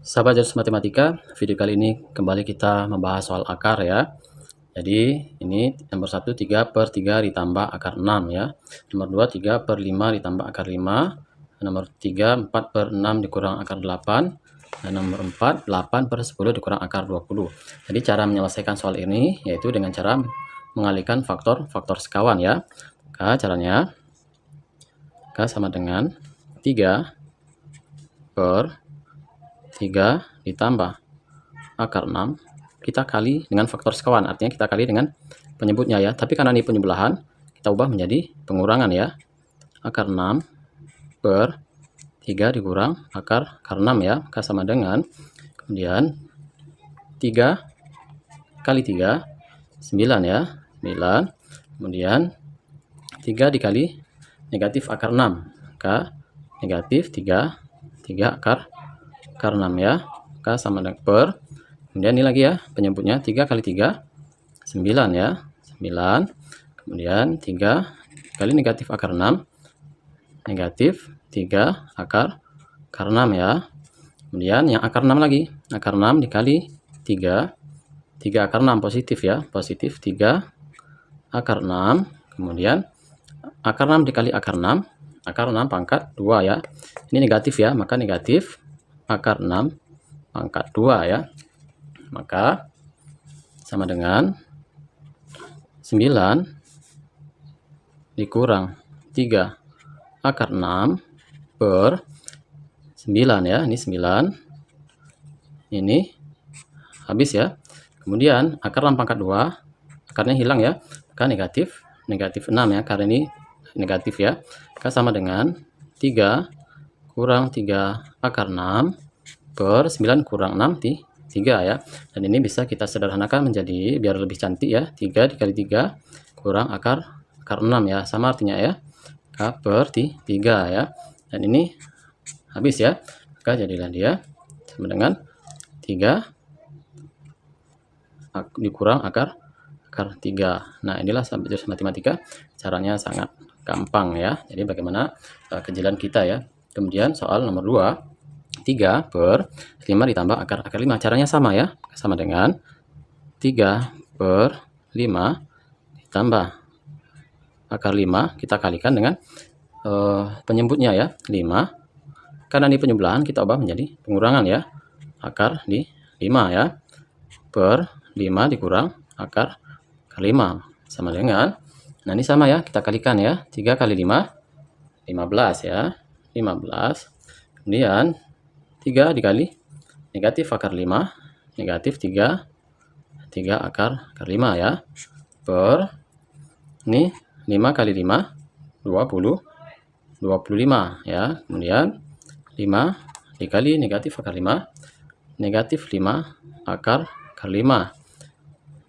Sahabat Jurus Matematika, video kali ini kembali kita membahas soal akar ya. Jadi ini nomor 1 3/3 ditambah akar 6 ya. Nomor 2 3/5 ditambah akar 5. Nomor 3 4/6 dikurang akar 8. Dan nomor 4 8/10 dikurang akar 20. Jadi cara menyelesaikan soal ini yaitu dengan cara mengalihkan faktor sekawan ya. Caranya K sama dengan 3/3 ditambah akar 6 kita kali dengan faktor sekawan, artinya kita kali dengan penyebutnya ya. Tapi karena ini penyebelahan, kita ubah menjadi pengurangan ya. Akar 6/3 dikurang akar 6 ya, maka sama dengan kemudian 3 kali 3 9 ya, 9. Kemudian 3 dikali negatif akar 6, maka negatif 3 akar 6 ya, maka sama dengan per. Kemudian ini lagi ya penyebutnya 3 kali 3 9 ya, 9. Kemudian 3 kali negatif akar 6 negatif 3 akar 6 ya. Kemudian yang akar 6 lagi, akar 6 dikali 3 akar 6 positif ya, positif 3 akar 6. Kemudian akar 6 dikali akar 6 pangkat 2 ya. Ini negatif ya, maka negatif akar 6 pangkat 2 ya. Maka sama dengan 9 dikurang 3 akar 6 per 9 ya. Ini 9. Ini habis ya. Kemudian akar 6 pangkat 2, akarnya hilang ya. Maka negatif 6 ya, karena ini negatif ya. Maka sama dengan 3 kurang 3 akar 6 per 9 kurang 6 3 ya. Dan ini bisa kita sederhanakan menjadi biar lebih cantik ya. 3 dikali 3 kurang akar 6 ya. Sama artinya ya. K per 3 ya. Dan ini habis ya. Maka jadilah dia sama dengan 3 dikurang akar 3. Nah, inilah sahabat Jurus Matematika. Caranya sangat gampang ya. Jadi bagaimana kejelan kita ya. Kemudian soal nomor 2, 3/5 ditambah akar 5. Caranya sama ya, sama dengan 3/5 ditambah akar 5 kita kalikan dengan penyebutnya ya, 5. Karena ini penyebelahan, kita ubah menjadi pengurangan ya, akar 5 ya, per 5 dikurang akar 5 sama dengan, nah ini sama ya, kita kalikan ya, 3 kali 5 15 ya, 15. Kemudian 3 dikali negatif akar 5 negatif 3 akar 5 ya, per ini 5 kali 5 25 ya. Kemudian 5 dikali negatif akar 5 negatif 5 akar 5.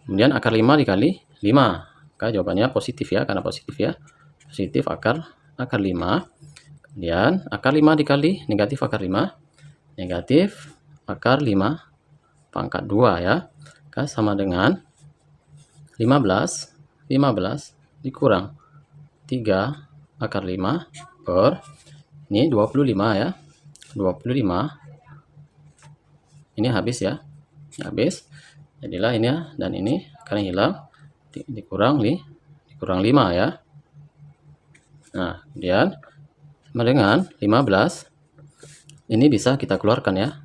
Kemudian akar 5 dikali 5, maka jawabannya positif ya, karena positif ya, positif akar 5. Kemudian akar 5 dikali negatif akar 5 negatif akar 5 pangkat 2 ya, maka sama dengan 15 dikurang 3 akar 5 per ini 25 ya, 25. Ini habis ya, habis. Jadilah ini ya, dan ini karena hilang dikurang 5 ya. Nah, kemudian sama dengan 15. Ini bisa kita keluarkan ya.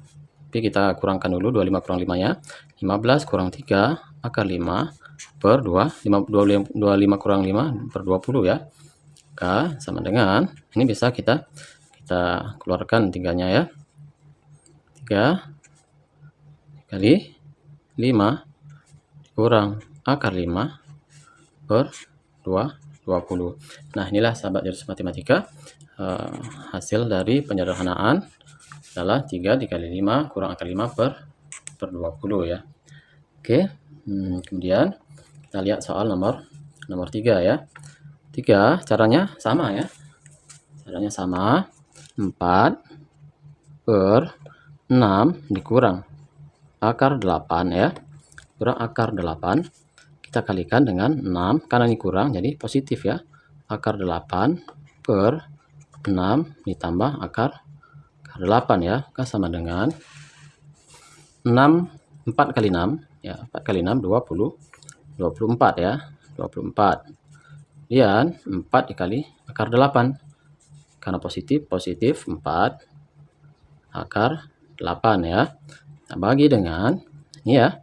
Tapi kita kurangkan dulu 25 kurang 5 ya. 15 kurang 3 akar 5 per 2. 25 kurang 5 per 20 ya. K sama dengan, ini bisa kita keluarkan 3-nya ya. 3 kali 5 kurang akar 5 per 20. Nah, inilah sahabat Jurus Matematika, hasil dari penyederhanaan adalah 3 dikali 5 kurang akar 5 per 20 ya. Oke, kemudian kita lihat soal nomor 3 ya. 3 caranya sama ya. Caranya sama, 4/6 dikurang akar 8 ya, kurang akar 8 kita kalikan dengan 6, karena ini kurang jadi positif ya, akar 8 per 6 ditambah akar 8 ya, maka sama dengan 6, 4 kali 6 ya, 4 kali 6 20, 24 ya, 24. Kemudian 4 dikali akar 8. Karena positif, 4 akar 8 ya. Nah, bagi dengan ini ya,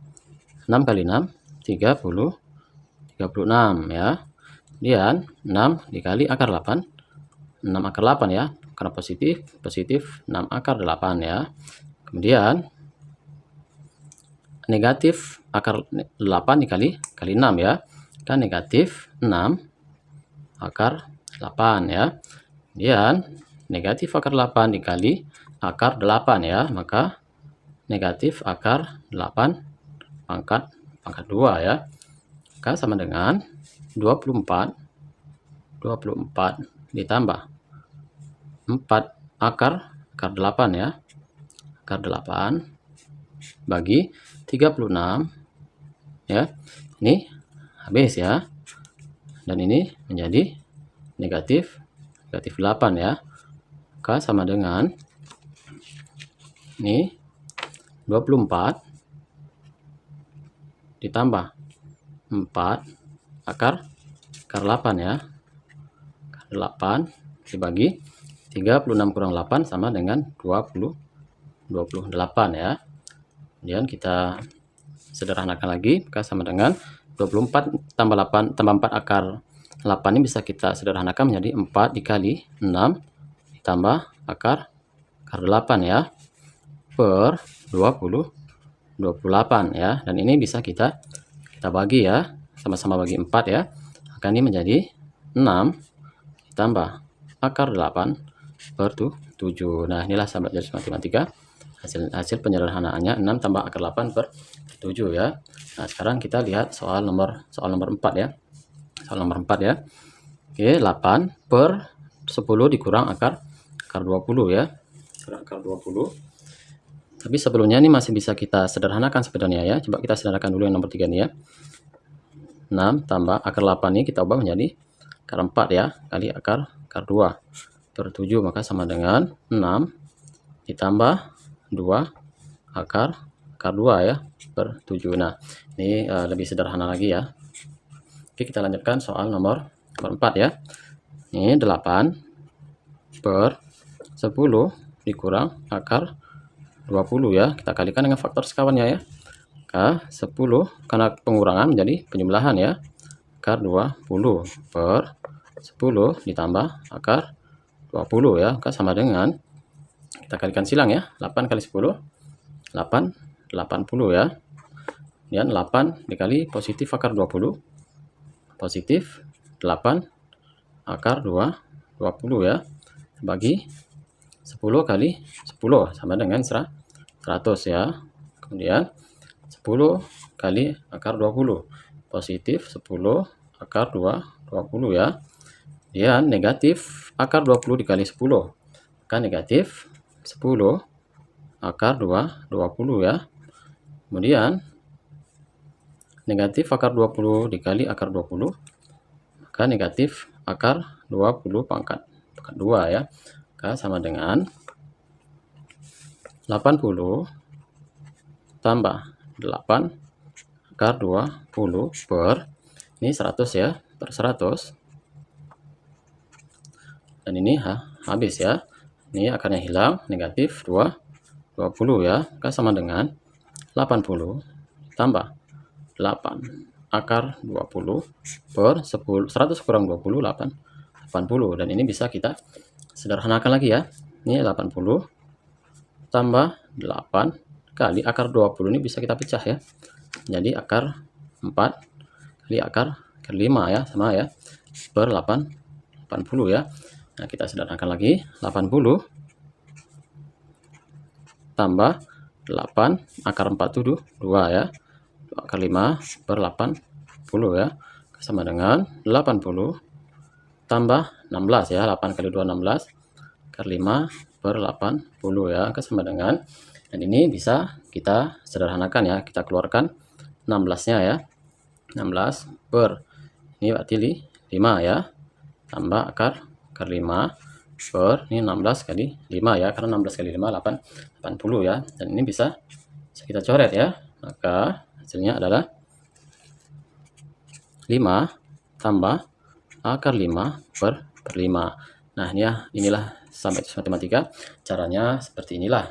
6 kali 6 36 ya. Kemudian 6 dikali akar 8, 6 akar 8 ya, karena positif 6 akar 8 ya. Kemudian negatif akar 8 dikali 6 ya, kan negatif 6 akar 8 ya. Kemudian negatif akar 8 dikali akar 8 ya, maka negatif akar 8 pangkat 2 ya, maka sama dengan 24 ditambah 4 akar 8 ya, akar 8 bagi 36 ya. Ini habis ya, dan ini menjadi negatif 8 ya, maka sama dengan ini 24 ditambah 4 akar 8 ya, akar 8 dibagi 36 kurang 8 sama dengan 28 ya. Kemudian kita sederhanakan lagi, maka sama dengan 24 tambah 8 tambah 4 akar 8 ini bisa kita sederhanakan menjadi 4 dikali 6 ditambah akar 8 ya, per 28 ya. Dan ini bisa kita bagi ya, sama-sama bagi 4 ya, maka ini menjadi 6 ditambah akar 8 per 7. Nah, inilah sahabat garis matematika hasil penyederhanaannya, 6 tambah akar 8 per 7 ya. Nah, sekarang kita lihat soal nomor 4 ya. Soal nomor 4 ya. Oke, 8 per 10 dikurang akar 20 ya. Kurang akar 20. Tapi sebelumnya ini masih bisa kita sederhanakan sebenarnya ya. Coba kita sederhanakan dulu yang nomor 3 nih ya. 6 tambah akar 8 ini kita ubah menjadi akar 4 ya, kali akar 2 per 7, maka sama dengan 6 ditambah 2 akar 2 ya, per 7. Nah, ini lebih sederhana lagi ya. Oke, kita lanjutkan soal nomor 4 ya. Ini 8 per 10 dikurang akar 20 ya. Kita kalikan dengan faktor sekawannya ya. Maka 10 karena pengurangan menjadi penjumlahan ya. Akar 20 per 10 ditambah akar 20 ya. Maka sama dengan, kita kalikan silang ya, 8 kali 10 80 ya. Kemudian 8 dikali positif akar 20, positif 8 akar 20 ya, bagi 10 kali 10 sama dengan 100 ya. Kemudian 10 kali akar 20, positif 10 akar 20 ya. Kemudian negatif akar 20 dikali 10, maka negatif 10 akar 20 ya. Kemudian negatif akar 20 dikali akar 20, maka negatif akar 20 pangkat 2 ya. Maka sama dengan 80 tambah 8 akar 20 per, ini 100 ya, per 100. Dan ini habis ya. Ini akarnya hilang, negatif 20 ya. Maka sama dengan 80 tambah 8 akar 20 per 10, 100 kurang 20, 80. Dan ini bisa kita sederhanakan lagi ya. Ini 80 tambah 8 kali akar 20, ini bisa kita pecah ya. Jadi akar 4 kali akar 5 ya, sama ya, per 80 ya. Nah, kita sederhanakan lagi, 80 tambah 8 akar 4 itu 2 ya, 2 akar 5 per 80 ya, sama dengan 80 tambah 16 ya, 8 kali 2 16 akar 5 per 80 ya, sama dengan, dan ini bisa kita sederhanakan ya, kita keluarkan 16 nya ya, 16 per, ini berarti 5 ya, tambah akar 5 per, ini 16 kali 5 ya, karena 16 kali 5 80 ya. Dan ini bisa Kita coret ya. Maka hasilnya adalah 5 tambah akar 5 per 5. Nah, inilah sampai matematika. Caranya seperti inilah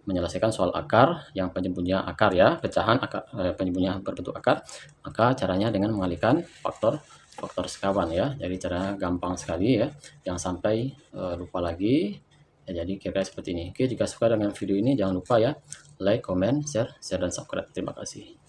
menyelesaikan soal akar yang penyebutnya akar ya, pecahan akar, penyebutnya berbentuk akar. Maka caranya dengan mengalihkan faktor sekawan ya. Jadi cara gampang sekali ya, jangan sampai lupa lagi. Ya, jadi kira-kira seperti ini. Oke, jika suka dengan video ini jangan lupa ya like, comment, share, dan subscribe. Terima kasih.